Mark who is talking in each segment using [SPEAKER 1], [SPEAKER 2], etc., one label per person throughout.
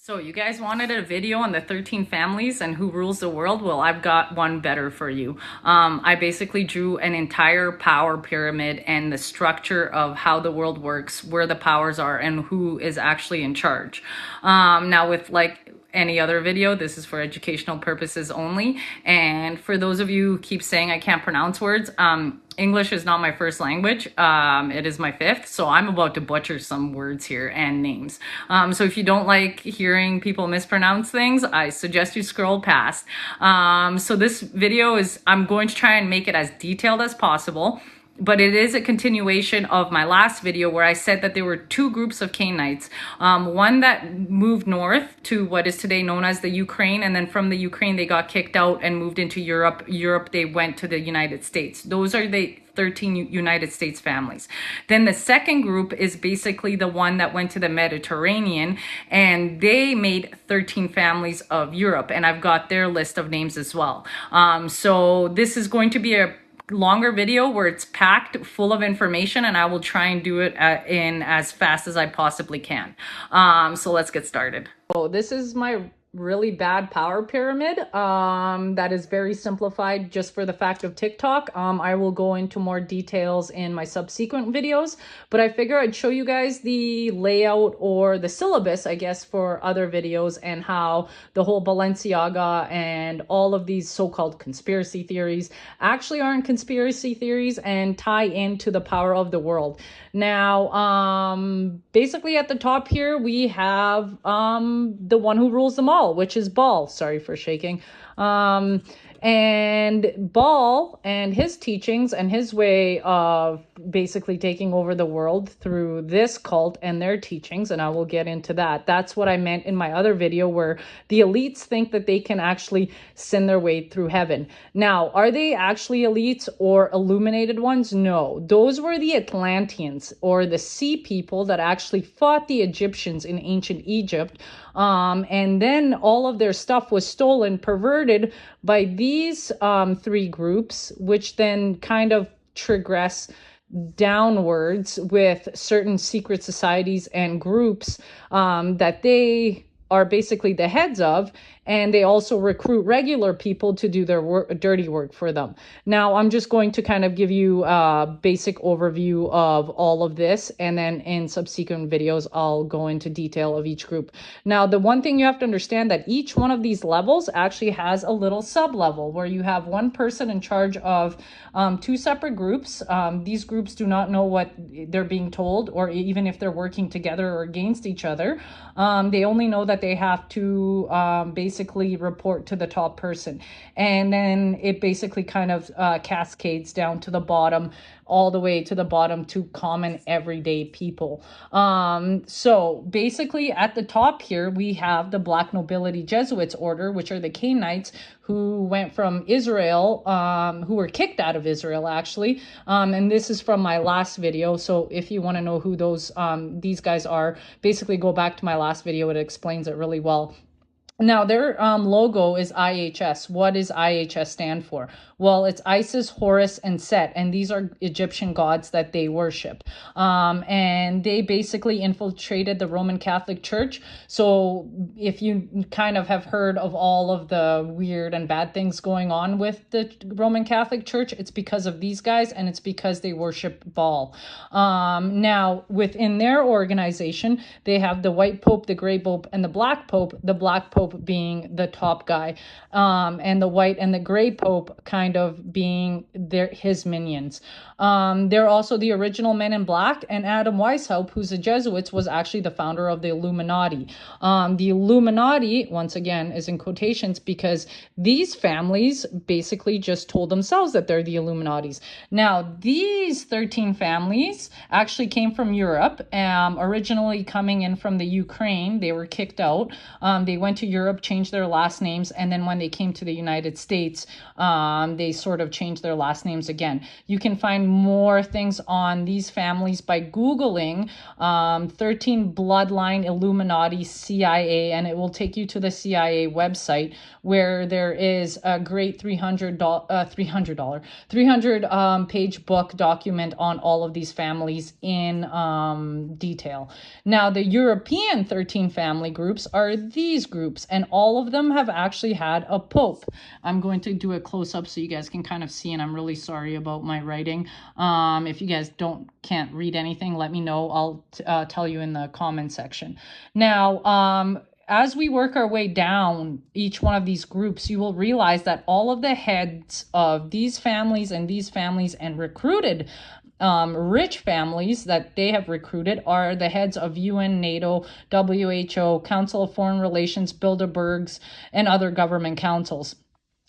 [SPEAKER 1] So you guys wanted a video on the 13 families and who rules the world? Well, I've got one better for you. I basically drew an entire power pyramid and the structure of how the world works, where the powers are, and who is actually in charge. Now with like any other video, this is for educational purposes only. And for those of you who keep saying I can't pronounce words, English is not my first language. It is my fifth. So I'm about to butcher some words here and names. So if you don't like hearing people mispronounce things, I suggest you scroll past. So this video is, I'm going to try and make it as detailed as possible. But it is a continuation of my last video where I said that there were two groups of Canaanites. One that moved north to what is today known as the Ukraine, and then from the Ukraine they got kicked out and moved into Europe. Europe they went to the United States. Those are the 13 United States families. Then the second group is basically the one that went to the Mediterranean, and they made 13 families of Europe, and I've got their list of names as well. So this is going to be a longer video where it's packed full of information, and I will try and do it in as fast as I possibly can. So let's get started. So this is my really bad power pyramid that is very simplified just for the fact of TikTok. I will go into more details in my subsequent videos, but I figure I'd show you guys the layout or the syllabus, I guess, for other videos, and how the whole Balenciaga and all of these so-called conspiracy theories actually aren't conspiracy theories and tie into the power of the world. Now, basically at the top here, we have the one who rules them all, which is Baal. Sorry for shaking. And Baal and his teachings and his way of basically taking over the world through this cult and their teachings, and I will get into that. That's what I meant in my other video where the elites think that they can actually sin their way through heaven. Now, are they actually elites or illuminated ones? No. Those were the Atlanteans, or the sea people that actually fought the Egyptians in ancient Egypt. And then all of their stuff was stolen, perverted by these three groups, which then kind of progress downwards with certain secret societies and groups that they are basically the heads of, and they also recruit regular people to do their dirty work for them. Now, I'm just going to kind of give you a basic overview of all of this, and then in subsequent videos, I'll go into detail of each group. Now, the one thing you have to understand that each one of these levels actually has a little sub-level where you have one person in charge of two separate groups. These groups do not know what they're being told, or even if they're working together or against each other. They only know that they have to basically report to the top person, and then it basically kind of cascades down to the bottom, all the way to the bottom to common everyday people. So basically at the top here we have the Black Nobility Jesuits order, which are the Canaanites who went from Israel, who were kicked out of Israel actually. And this is from my last video, so if you want to know who these guys are, basically go back to my last video. It explains it really well. Now, their logo is IHS. What does IHS stand for? Well, it's Isis, Horus, and Set, and these are Egyptian gods that they worship. And they basically infiltrated the Roman Catholic Church. So if you kind of have heard of all of the weird and bad things going on with the Roman Catholic Church, it's because of these guys, and it's because they worship Baal. Now, within their organization, they have the white pope, the gray pope, and the black pope. The black pope being the top guy, and the white and the gray pope kind of being his minions. They're also the original Men in Black, and Adam Weishaupt, who's a Jesuit, was actually the founder of the Illuminati. The Illuminati, once again, is in quotations because these families basically just told themselves that they're the Illuminatis. Now, these 13 families actually came from Europe, originally coming in from the Ukraine. They were kicked out. They went to Europe changed their last names, and then when they came to the United States, they sort of changed their last names again. You can find more things on these families by Googling 13 Bloodline Illuminati CIA, and it will take you to the CIA website, where there is a great 300 page book document on all of these families in detail. Now, the European 13 family groups are these groups, and all of them have actually had a pope. I'm going to do a close-up so you guys can kind of see, and I'm really sorry about my writing. If you guys can't read anything, let me know. I'll tell you in the comment section. Now, as we work our way down each one of these groups, you will realize that all of the heads of these families and recruited rich families that they have recruited are the heads of UN, NATO, WHO, Council of Foreign Relations, Bilderbergs, and other government councils.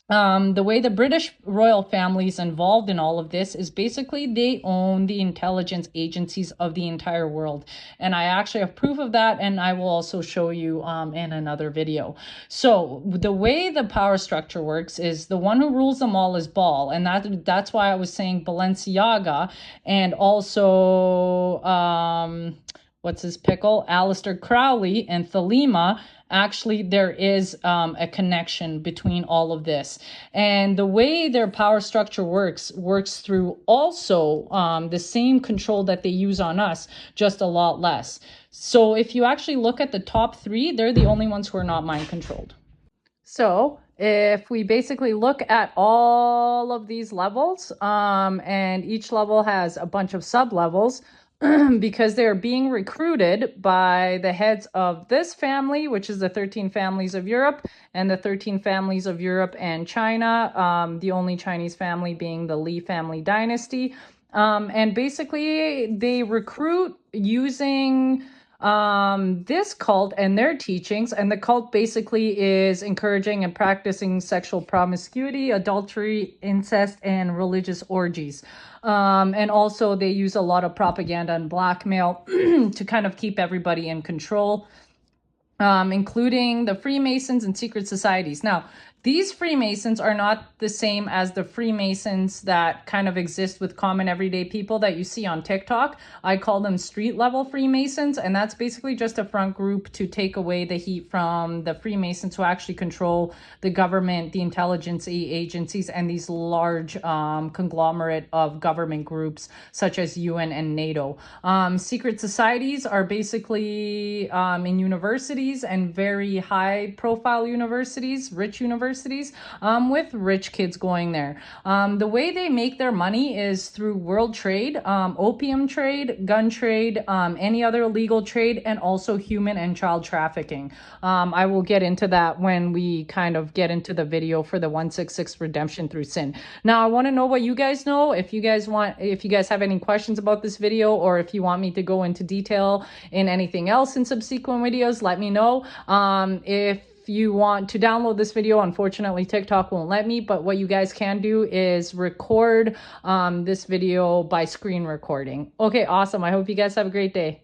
[SPEAKER 1] The way the British royal family is involved in all of this is basically they own the intelligence agencies of the entire world. And I actually have proof of that, and I will also show you in another video. So the way the power structure works is the one who rules them all is Baal. And that's why I was saying Balenciaga, and also, what's his pickle? Aleister Crowley and Thelema. Actually, there is a connection between all of this. And the way their power structure works through also the same control that they use on us, just a lot less. So if you actually look at the top three, they're the only ones who are not mind controlled. So if we basically look at all of these levels, and each level has a bunch of sub-levels, because they're being recruited by the heads of this family, which is the 13 families of Europe, and the 13 families of Europe and China, the only Chinese family being the Li family dynasty. And basically they recruit using this cult and their teachings, and the cult basically is encouraging and practicing sexual promiscuity, adultery, incest, and religious orgies. And also they use a lot of propaganda and blackmail to kind of keep everybody in control, including the Freemasons and secret societies. Now, these Freemasons are not the same as the Freemasons that kind of exist with common everyday people that you see on TikTok. I call them street level Freemasons, and that's basically just a front group to take away the heat from the Freemasons who actually control the government, the intelligence agencies, and these large conglomerate of government groups such as UN and NATO. Secret societies are basically in universities, and very high profile universities, rich universities, with rich kids going there. The way they make their money is through world trade, opium trade, gun trade, any other illegal trade, and also human and child trafficking. I will get into that when we kind of get into the video for the 166 redemption through sin. Now, I want to know what you guys know. If you guys have any questions about this video, or if you want me to go into detail in anything else in subsequent videos, let me know. If you want to download this video, unfortunately TikTok won't let me, but what you guys can do is record this video by screen recording. Okay, awesome. I hope you guys have a great day.